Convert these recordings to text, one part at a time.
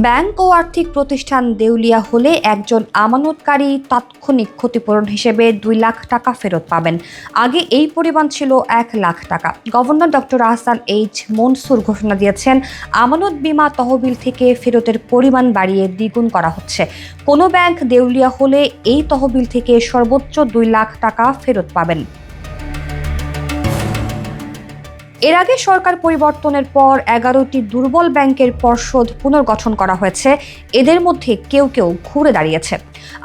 Bank ও আর্থিক প্রতিষ্ঠান দেউলিয়া হলে একজন আমানতকারী তাৎক্ষণিক ক্ষতিপূরণ হিসেবে 2 লাখ টাকা ফেরত পাবেন। আগে এই পরিমাণ ছিল 1 লাখ টাকা। Governor doctor Ahsan H Mansur ঘোষণা দিয়েছেন, আমানত বীমা তহবিল থেকে ফেরতের পরিমাণ বাড়িয়ে দ্বিগুণ করা হচ্ছে। কোনো ব্যাংক দেউলিয়া হলে এই তহবিল থেকে সর্বোচ্চ 2 লাখ টাকা ফেরত পাবেন। এর আগে সরকার পরিবর্তনের পর 11টি দুর্বল ব্যাংকের পর্ষদ পুনর্গঠন করা হয়েছে। এদের মধ্যে কেউ কেউ ঘুরে দাঁড়িয়েছে,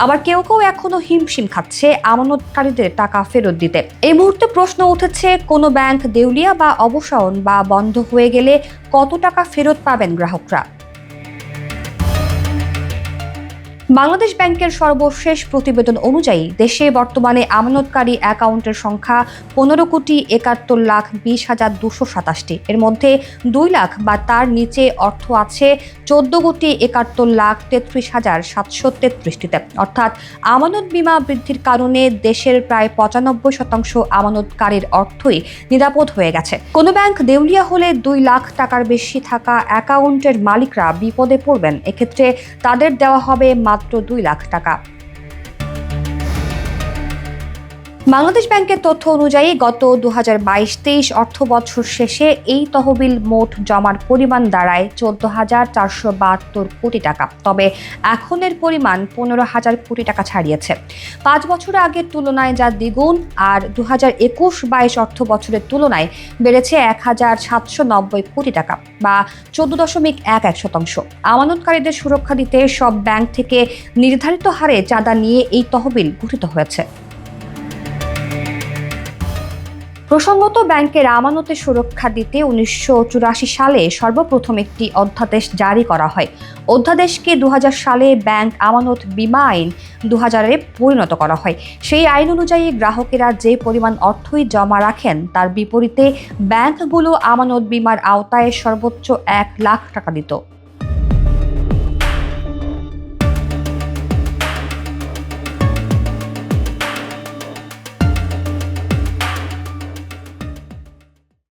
আবার কেউ কেউ এখনো হিমশিম খাচ্ছে আমানতকারীদের টাকা ফেরত দিতে। এই মুহূর্তে প্রশ্ন উঠেছে, কোনো ব্যাংক দেউলিয়া বা অবসায়ন বা বন্ধ হয়ে গেলে কত টাকা ফেরত পাবেন গ্রাহকরা? বাংলাদেশ ব্যাংকের সর্বশেষ প্রতিবেদন অনুযায়ী দেশে বর্তমানে আমানতকারী অ্যাকাউন্টের সংখ্যা 15,71,20,227টি। এর মধ্যে 2 লাখ বা তার নিচে অর্থ আছে 14,71,33,733টিতে। অর্থাৎ আমানত বীমা বৃদ্ধির কারণে দেশের প্রায় 95% আমানতকারীর অর্থই নিরাপদ হয়ে গেছে। কোনো ব্যাংক দেউলিয়া হলে 2 লাখ টাকার বেশি থাকা অ্যাকাউন্টের মালিকরা বিপদে পড়বেন। এক্ষেত্রে তাদের দেওয়া হবে মাত্র 2 লাখ টাকা। বাংলাদেশ ব্যাংকের তথ্য অনুযায়ী গত 2022-23 অর্থবছর শেষে এই তহবিল মোট জমার পরিমাণ দাঁড়ায় 14,472 কোটি টাকা। তবে এখন এর পরিমাণ 15,000 কোটি টাকা ছাড়িয়েছে। 5 বছর আগের তুলনায় যা দ্বিগুণ, আর 2021-22 অর্থবছরের তুলনায় বেড়েছে 1,790 কোটি টাকা বা 14.11%। আমানতকারীদের সুরক্ষা দিতে সব ব্যাংক থেকে নির্ধারিত হারে চাঁদা নিয়ে এই তহবিল গঠিত হয়েছে। প্রসঙ্গত, ব্যাংকের আমানতের সুরক্ষা দিতে 1984 সালে সর্বপ্রথম একটি অধ্যাদেশ জারি করা হয়। অধ্যাদেশকে 2000 সালে ব্যাংক আমানত বীমা আইন 2000-এ পরিণত করা হয়। সেই আইন অনুযায়ী গ্রাহকেরা যে পরিমাণ অর্থই জমা রাখেন তার বিপরীতে ব্যাংকগুলো আমানত বীমার আওতায় সর্বোচ্চ 1 লাখ টাকা দিত।